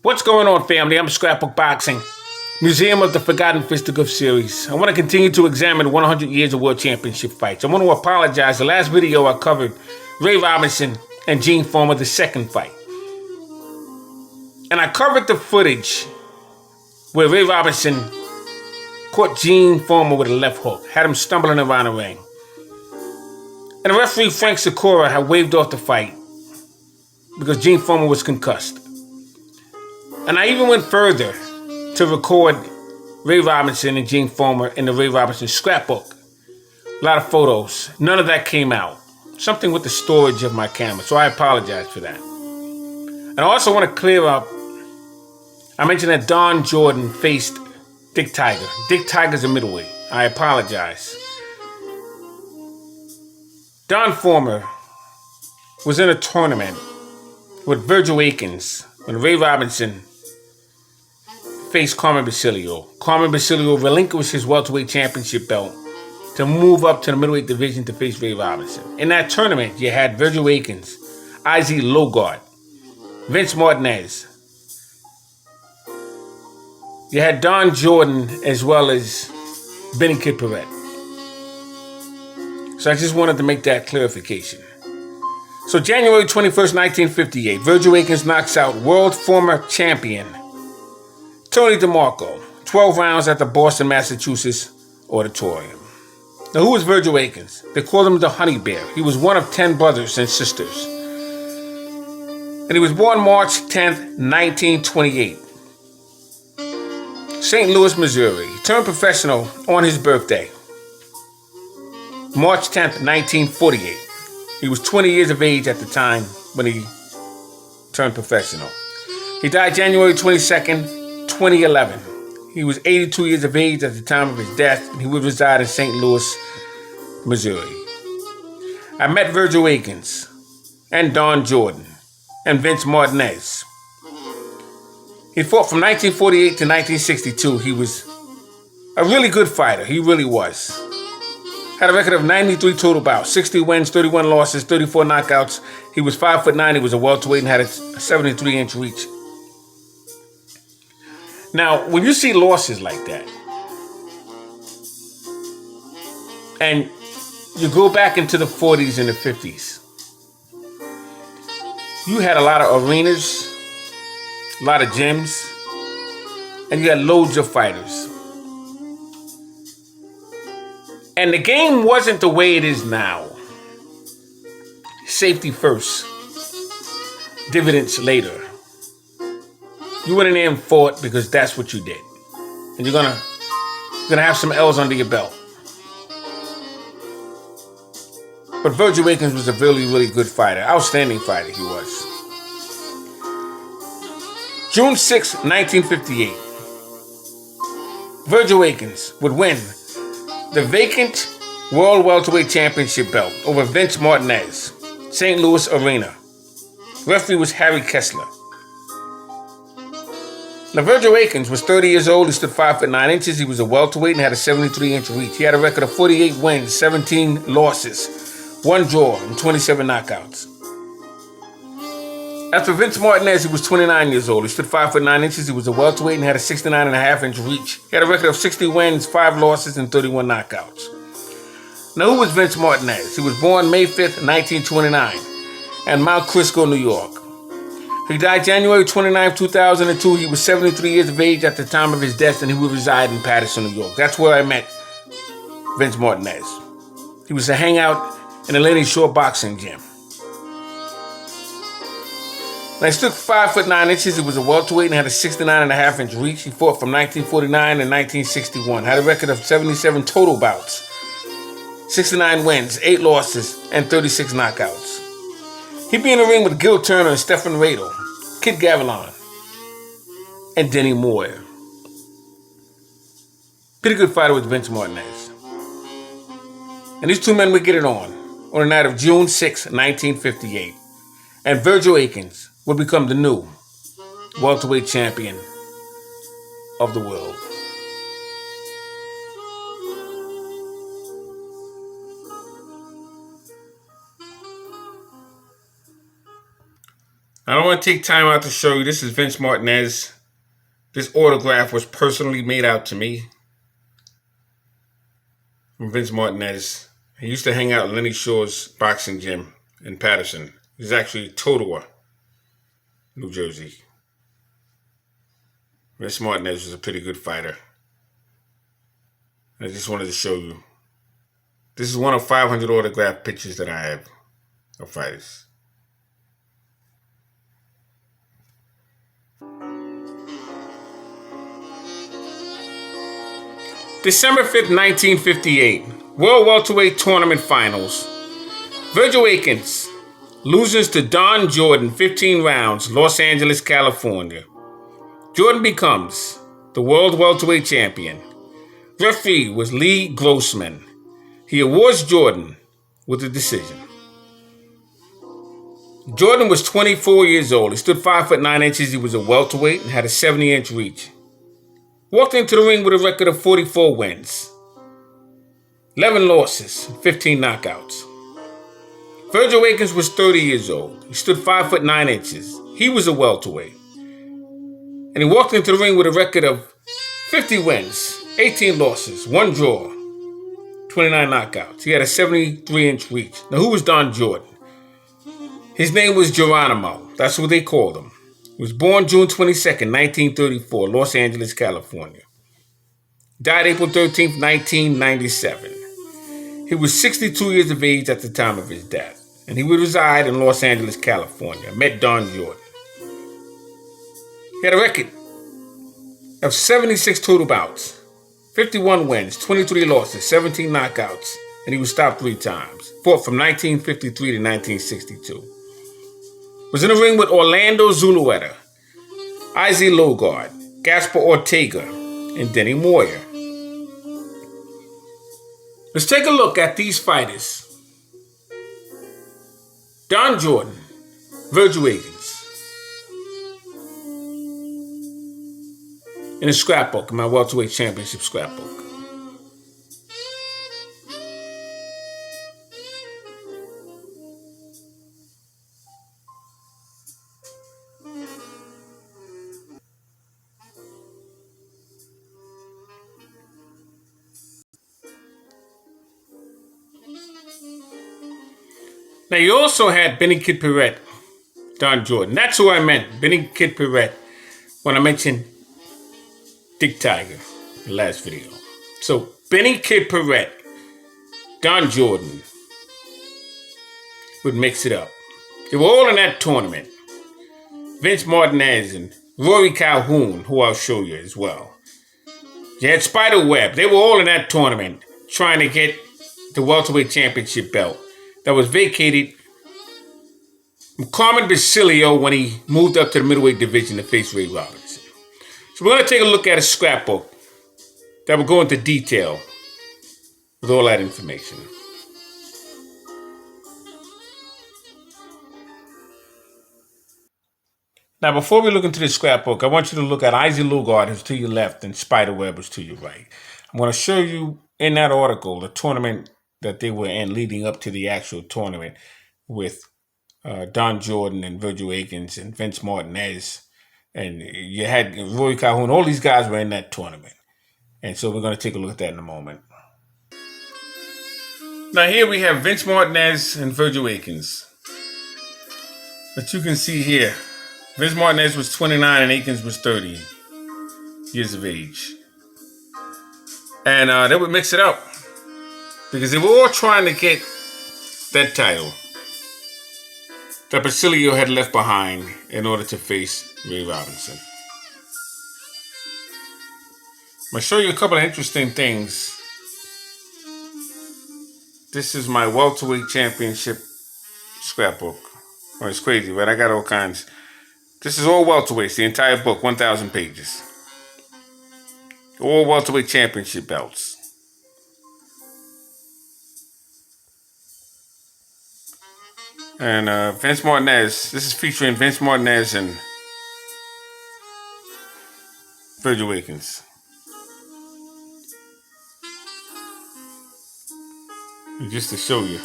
What's going on, family? I'm Scrapbook Boxing, Museum of the Forgotten Fisticuffs series. I want to continue to examine 100 years of World Championship fights. I want to apologize. The last video I covered Ray Robinson and Gene Foreman, the second fight. And I covered the footage where Ray Robinson caught Gene Foreman with a left hook, had him stumbling around the ring. And the referee, Frank Sikora, had waved off the fight because Gene Foreman was concussed. And I even went further to record Ray Robinson and Gene Foreman in the Ray Robinson scrapbook. A lot of photos. None of that came out. Something with the storage of my camera, so I apologize for that. And I also want to clear up, I mentioned that Don Jordan faced Dick Tiger. Dick Tiger's a middleweight. I apologize. Don Foreman was in a tournament with Virgil Akins when Ray Robinson faced Carmen Basilio. Carmen Basilio relinquished his welterweight championship belt to move up to the middleweight division to face Ray Robinson. In that tournament, you had Virgil Akins, Izzy Logart, Vince Martinez. You had Don Jordan as well as Benny Kid Paret. So I just wanted to make that clarification. So January 21st, 1958, Virgil Akins knocks out world former champion Tony DeMarco, 12 rounds at the Boston, Massachusetts Auditorium. Now, who was Virgil Akins? They called him the Honey Bear. He was one of 10 brothers and sisters. And he was born March 10th, 1928. St. Louis, Missouri. He turned professional on his birthday, March 10th, 1948. He was 20 years of age at the time when he turned professional. He died January 22nd, 2011. He was 82 years of age at the time of his death, and he would reside in St. Louis, Missouri. I met Virgil Akins and Don Jordan and Vince Martinez. He fought from 1948 to 1962. He was a really good fighter. He really was. Had a record of 93 total bouts, 60 wins, 31 losses, 34 knockouts. He was 5'9". He was a welterweight and had a 73-inch reach. Now, when you see losses like that, and you go back into the 40s and the 50s, you had a lot of arenas, a lot of gyms, and you had loads of fighters. And the game wasn't the way it is now. Safety first, dividends later. You went in there and fought because that's what you did. And you're gonna have some L's under your belt. But Virgil Akins was a really, really good fighter. Outstanding fighter he was. June 6, 1958. Virgil Akins would win the vacant World Welterweight Championship belt over Vince Martinez, St. Louis Arena. Referee was Harry Kessler. Now, Virgil Akins was 30 years old. He stood 5'9". He was a welterweight and had a 73-inch reach. He had a record of 48 wins, 17 losses, 1 draw, and 27 knockouts. As for Vince Martinez, he was 29 years old. He stood 5'9". He was a welterweight and had a 69.5-inch reach. He had a record of 60 wins, 5 losses, and 31 knockouts. Now, who was Vince Martinez? He was born May 5th, 1929, in Mount Crisco, New York. He died January 29, 2002. He was 73 years of age at the time of his death, and he would reside in Paterson, New York. That's where I met Vince Martinez. He was to hang out in the Lady Shore boxing gym. Now, he stood 5'9". He was a welterweight and had a 69.5-inch reach. He fought from 1949 and 1961. Had a record of 77 total bouts, 69 wins, 8 losses, and 36 knockouts. He'd be in the ring with Gil Turner and Stephen Radel, Kid Gavilan, and Denny Moore. Pretty good fighter with Vince Martinez. And these two men would get it on the night of June 6, 1958. And Virgil Akins would become the new welterweight champion of the world. I don't want to take time out to show you. This is Vince Martinez. This autograph was personally made out to me from Vince Martinez. He used to hang out at Lenny Shore's boxing gym in Patterson. He's actually Totowa, New Jersey. Vince Martinez was a pretty good fighter. I just wanted to show you. This is one of 500 autographed pictures that I have of fighters. December 5th, 1958. World Welterweight Tournament Finals. Virgil Akins loses to Don Jordan 15 rounds, Los Angeles, California. Jordan becomes the World Welterweight Champion. Referee was Lee Grossman. He awards Jordan with a decision. Jordan was 24 years old. He stood 5'9". He was a welterweight and had a 70-inch reach. Walked into the ring with a record of 44 wins, 11 losses, 15 knockouts. Virgil Akins was 30 years old. He stood 5'9". He was a welterweight. And he walked into the ring with a record of 50 wins, 18 losses, 1 draw, 29 knockouts. He had a 73-inch reach. Now, who was Don Jordan? His name was Geronimo. That's what they called him. He was born June 22nd, 1934, Los Angeles, California. Died April 13th, 1997. He was 62 years of age at the time of his death, and he would reside in Los Angeles, California. Met Don Jordan. He had a record of 76 total bouts, 51 wins, 23 losses, 17 knockouts, and he was stopped 3 times. Fought from 1953 to 1962. Was in the ring with Orlando Zulueta, Izzy Logard, Gaspar Ortega, and Denny Moyer. Let's take a look at these fighters. Don Jordan, Virgil Akins. In a scrapbook, in my welterweight championship scrapbook. Now, you also had Benny Kid Perrette, Don Jordan. That's who I meant, Benny Kid Perrette, when I mentioned Dick Tiger in the last video. So, Benny Kid Perrette, Don Jordan would mix it up. They were all in that tournament. Vince Martinez and Rory Cahlhon, who I'll show you as well. You had Spider Webb. They were all in that tournament trying to get the welterweight championship belt that was vacated from Carmen Basilio when he moved up to the middleweight division to face Ray Robinson. So we're going to take a look at a scrapbook that will go into detail with all that information. Now, before we look into this scrapbook, I want you to look at Izzy Lugard, who's to your left, and Spiderweb is to your right. I'm going to show you in that article the tournament that they were in leading up to the actual tournament with Don Jordan and Virgil Akins and Vince Martinez. And you had Rory Calhoun. All these guys were in that tournament. And so we're going to take a look at that in a moment. Now here we have Vince Martinez and Virgil Akins. But you can see here, Vince Martinez was 29 and Akins was 30 years of age. And they would mix it up because they were all trying to get that title that Basilio had left behind in order to face Ray Robinson. I'm going to show you a couple of interesting things. This is my welterweight championship scrapbook. Oh, it's crazy, right? I got all kinds. This is all welterweights, the entire book, 1,000 pages. All welterweight championship belts. And Vince Martinez, this is featuring Vince Martinez and Virgil Akins. And just to show you.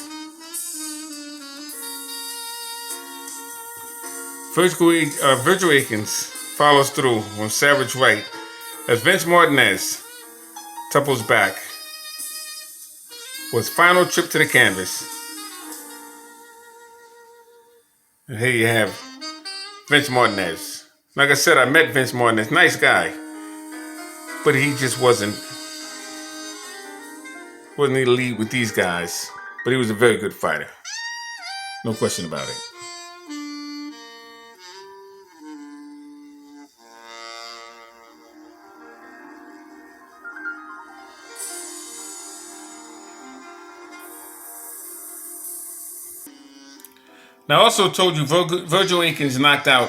Virgil Akins follows through on savage right as Vince Martinez topples back for his final trip to the canvas. And here you have Vince Martinez. Like I said, I met Vince Martinez. Nice guy. But he just wasn't the lead with these guys. But he was a very good fighter. No question about it. Now, I also told you Virgil Akins knocked out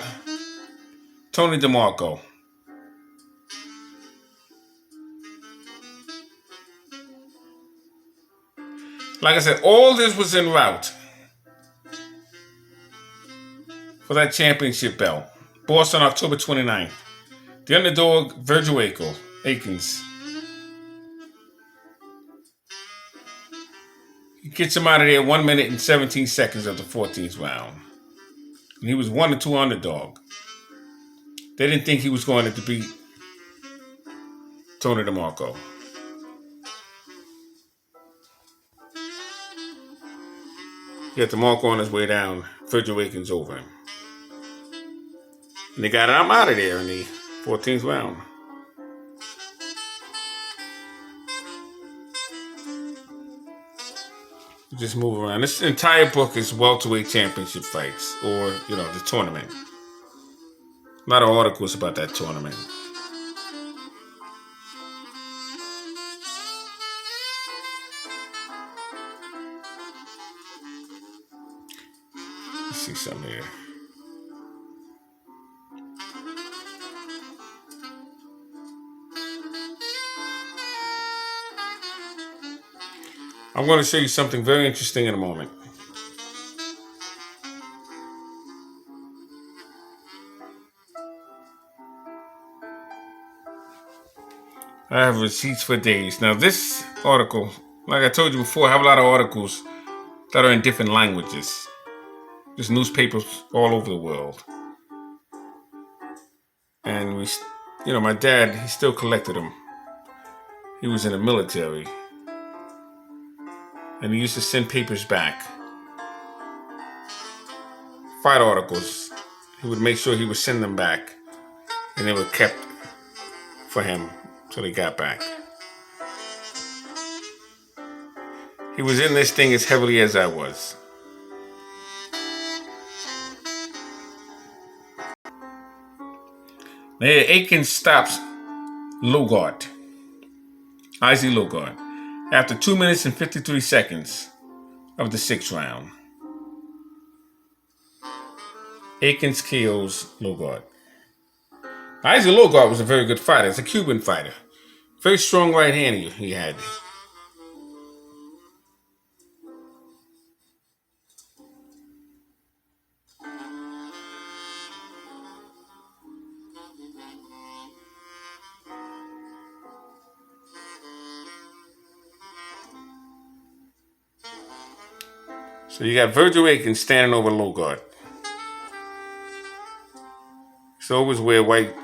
Tony DeMarco. Like I said, all this was en route for that championship belt. Boston, October 29th. The underdog, Virgil Akins. He gets him out of there 1 minute and 17 seconds of the 14th round. And he was 1-2 underdog. They didn't think he was going to beat Tony DeMarco. He got DeMarco on his way down. Virgil Akins over him. And they got him out of there in the 14th round. Just move around. This entire book is welterweight championship fights, or, the tournament. A lot of articles about that tournament. Let's see something here. I'm going to show you something very interesting in a moment. I have receipts for days. Now, this article, like I told you before, I have a lot of articles that are in different languages. There's newspapers all over the world. And my dad, he still collected them. He was in the military. And he used to send papers back. Fight articles. He would make sure he would send them back. And they were kept for him till he got back. He was in this thing as heavily as I was. Now, Akins stops Lugard. Isaac Lugard. After 2 minutes and 53 seconds of the 6th round. Akins KOs Lugard. Isaac Lugard was a very good fighter. He's a Cuban fighter. Very strong right hand he had. So you got Virgil Akins standing over Lugard. He always wear white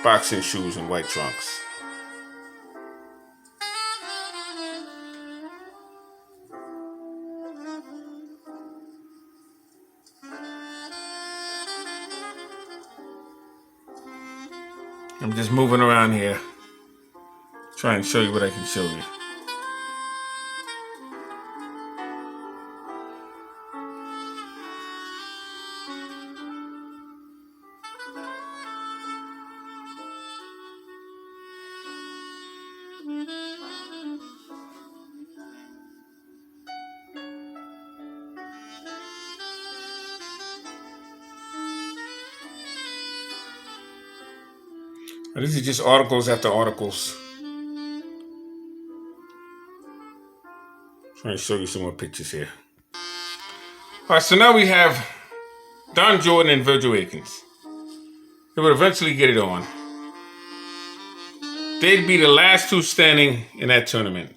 boxing shoes and white trunks. I'm just moving around here, trying to show you what I can show you. These are just articles after articles. Trying to show you some more pictures here. All right, so now we have Don Jordan and Virgil Akins. They would eventually get it on. They'd be the last two standing in that tournament.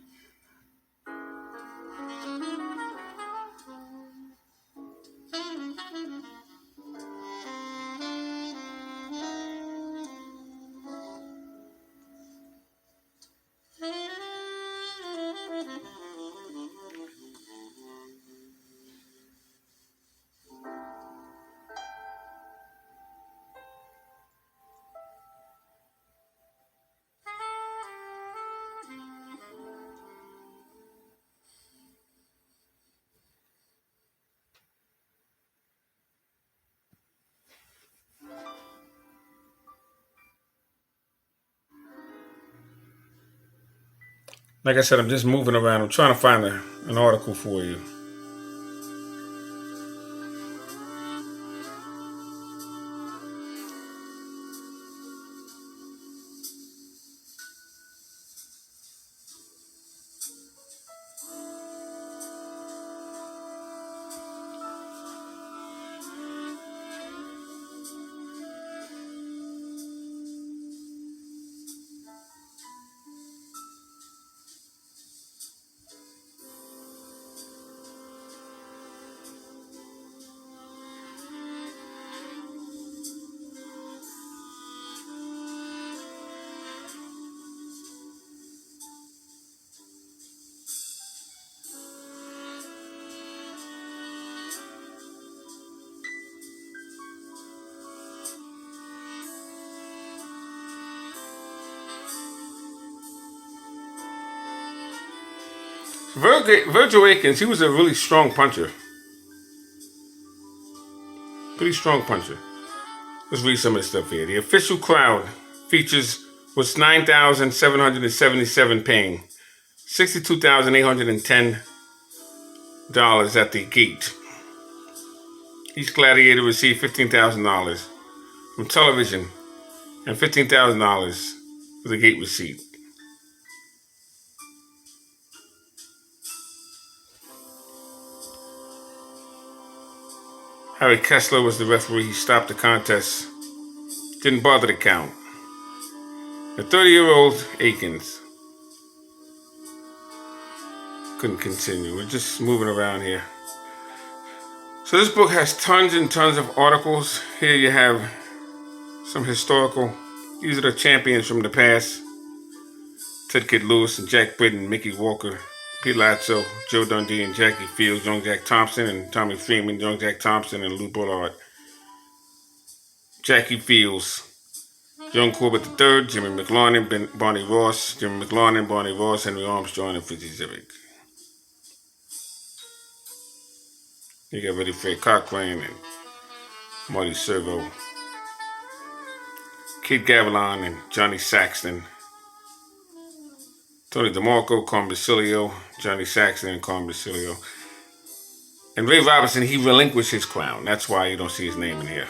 Like I said, I'm just moving around. I'm trying to find an article for you. Virgil Akins, he was a really strong puncher. Pretty strong puncher. Let's read some of the stuff here. The official crowd features was 9,777 paying, $62,810 at the gate. Each gladiator received $15,000 from television and $15,000 for the gate receipt. Harry Kessler was the referee. He stopped the contest. Didn't bother to count. The 30-year-old Akins couldn't continue. We're just moving around here. So this book has tons and tons of articles. Here you have some historical. These are the champions from the past. Ted Kid Lewis and Jack Britton, Mickey Walker, Pete Latzo, Joe Dundee and Jackie Fields, Young Jack Thompson and Tommy Freeman, Young Jack Thompson and Lou Bullard. Jackie Fields, Young Corbett III, Jimmy McLaurin, Barney Ross, Jimmy McLaurin, Barney Ross, Henry Armstrong, and Fritzy Zivic. You got Reddy Fred Cochran and Marty Servo, Kid Gavilan and Johnny Saxton, Tony DeMarco, Carmen Basilio, Johnny Saxton and Carmen Basilio. And Ray Robinson, he relinquished his crown. That's why you don't see his name in here.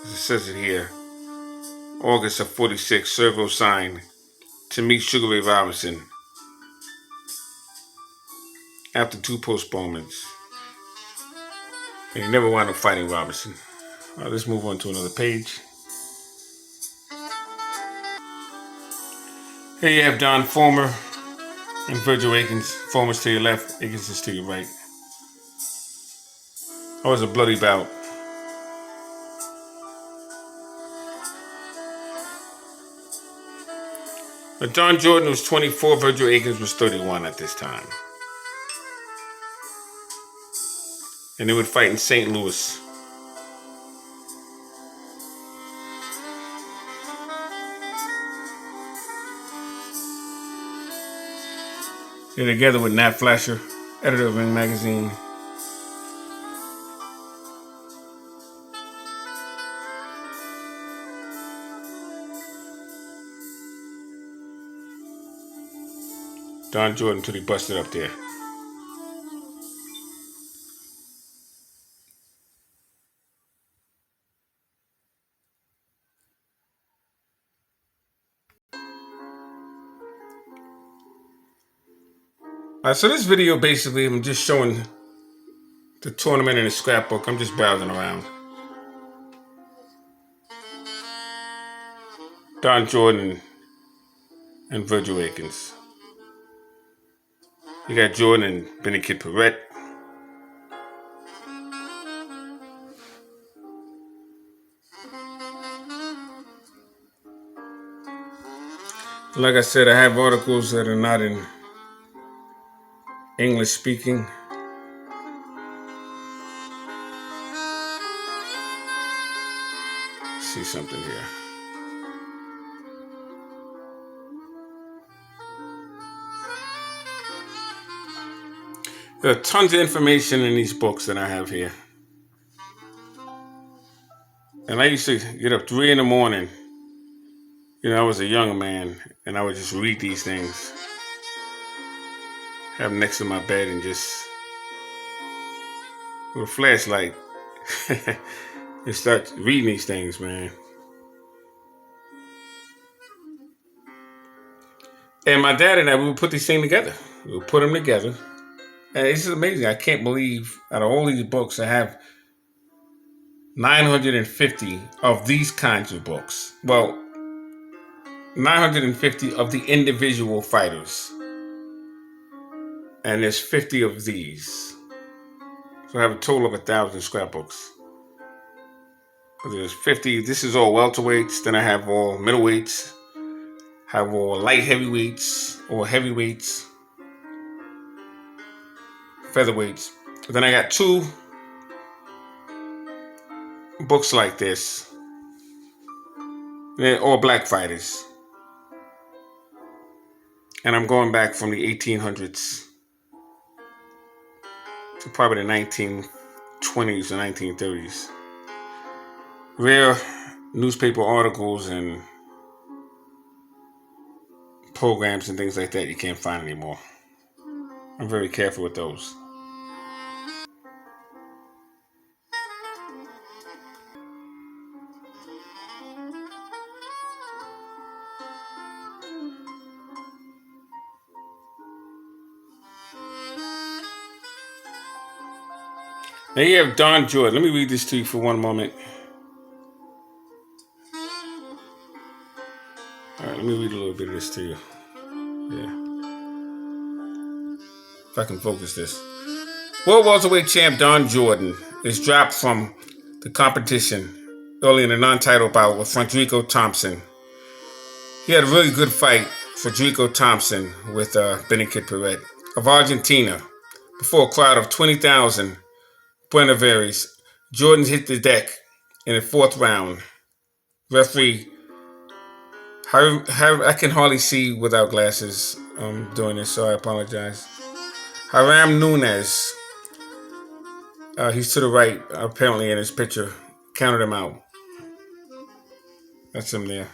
It says it here. August of 46, Servo signed to meet Sugar Ray Robinson after 2 postponements. And he never wound up fighting Robinson. Let's move on to another page. Here you have Don Fulmer and Virgil Akins. Fulmer's to your left, Akins is to your right. That was a bloody bout. But Don Jordan was 24, Virgil Akins was 31 at this time. And they would fight in St. Louis. They're together with Nat Flasher, editor of Ring Magazine. Don Jordan till he busted up there. So this video basically, I'm just showing the tournament in a scrapbook. I'm just browsing around. Don Jordan and Virgil Akins. You got Jordan and Benny Kid Perrette. Like I said, I have articles that are not in English speaking. Let's see something here. There are tons of information in these books that I have here. And I used to get up 3 in the morning You know, I was a young man, and I would just read these things, have them next to my bed, and just with a flashlight, and start reading these things, man. And my dad and I, we would put these things together. We would put them together. And it's just amazing. I can't believe out of all these books, I have 950 of these kinds of books. Well, 950 of the individual fighters. And there's 50 of these. So I have a total of 1,000 scrapbooks. There's 50. This is all welterweights. Then I have all middleweights. Have all light heavyweights or heavyweights. Featherweights. Then I got 2 books like this. They're all black fighters. And I'm going back from the 1800s to probably the 1920s or 1930s. Rare newspaper articles and programs and things like that you can't find anymore. I'm very careful with those. Now you have Don Jordan. Let me read this to you for one moment. All right, let me read a little bit of this to you. Yeah. If I can focus this. World welterweight champ Don Jordan is dropped from the competition early in a non-title bout with Frederico Thompson. He had a really good fight for Frederico Thompson with Benichet Perret of Argentina before a crowd of 20,000 Buenos Aires. Jordan hit the deck in the 4th round. Referee, I can hardly see without glasses doing this, so I apologize. Hiram Nunez, he's to the right, apparently in his picture, counted him out. That's him there.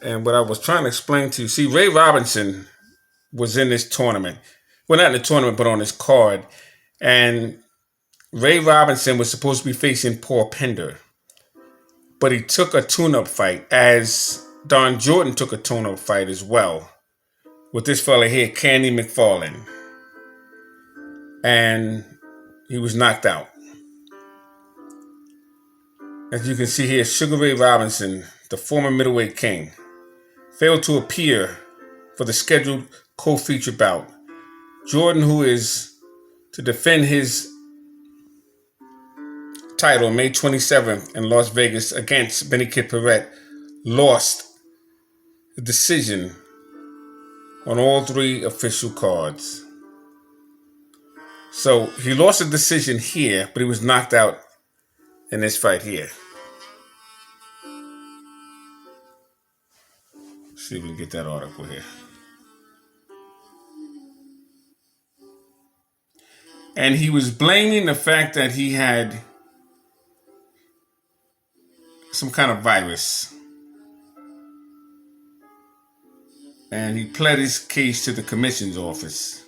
And what I was trying to explain to you, see, Ray Robinson was in this tournament. Well, not in the tournament, but on this card. And Ray Robinson was supposed to be facing Paul Pender. But he took a tune-up fight, as Don Jordan took a tune-up fight as well, with this fella here, Candy McFarlane. And he was knocked out. As you can see here, Sugar Ray Robinson, the former middleweight king, failed to appear for the scheduled co-feature bout. Jordan, who is to defend his title May 27th in Las Vegas against Benichet Perret, lost the decision on all 3 official cards. So he lost a decision here, but he was knocked out in this fight here. Let's see if we can get that article here. And he was blaming the fact that he had some kind of virus. And he pled his case to the commission's office.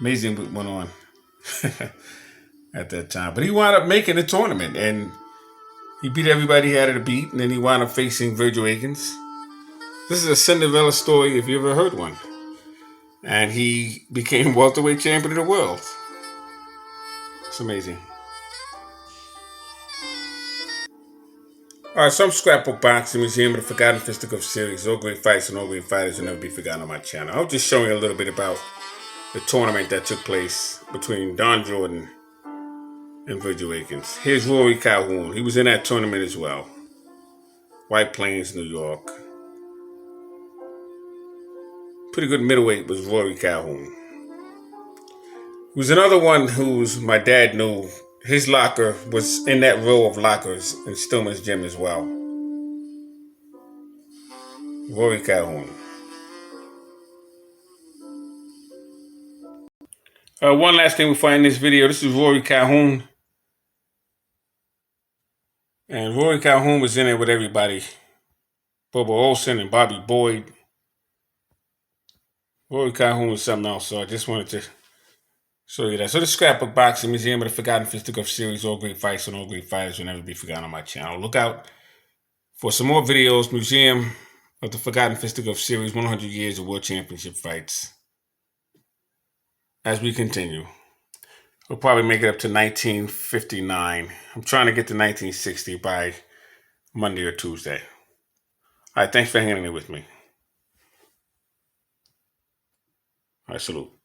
Amazing what went on at that time. But he wound up making the tournament, and he beat everybody he had to beat, and then he wound up facing Virgil Akins. This is a Cinderella story if you ever heard one. And he became welterweight champion of the world. It's amazing. All right, some Scrapbook Boxing Museum of the Forgotten Fisticuffs series. All great fights and all great fighters will never be forgotten on my channel. I'll just show you a little bit about the tournament that took place between Don Jordan and Virgil Akins. Here's Rory Cahlhon. He was in that tournament as well. White Plains, New York. Pretty good middleweight was Rory Cahlhon. He was another one who's my dad knew. His locker was in that row of lockers in Stillman's gym as well. Rory Cahlhon. One last thing we find in this video. This is Rory Cahlhon. And Rory Cahlhon was in it with everybody. Bubba Olsen and Bobby Boyd. Rory Cahlhon was something else, so I just wanted to show you that. So the Scrapbook Boxing Museum of the Forgotten Fisticuffs series, all great fights and all great fighters will never be forgotten on my channel. Look out for some more videos, Museum of the Forgotten Fisticuffs series, 100 years of World Championship fights. As we continue, we'll probably make it up to 1959. I'm trying to get to 1960 by Monday or Tuesday. All right, thanks for hanging in there with me. All right, salute.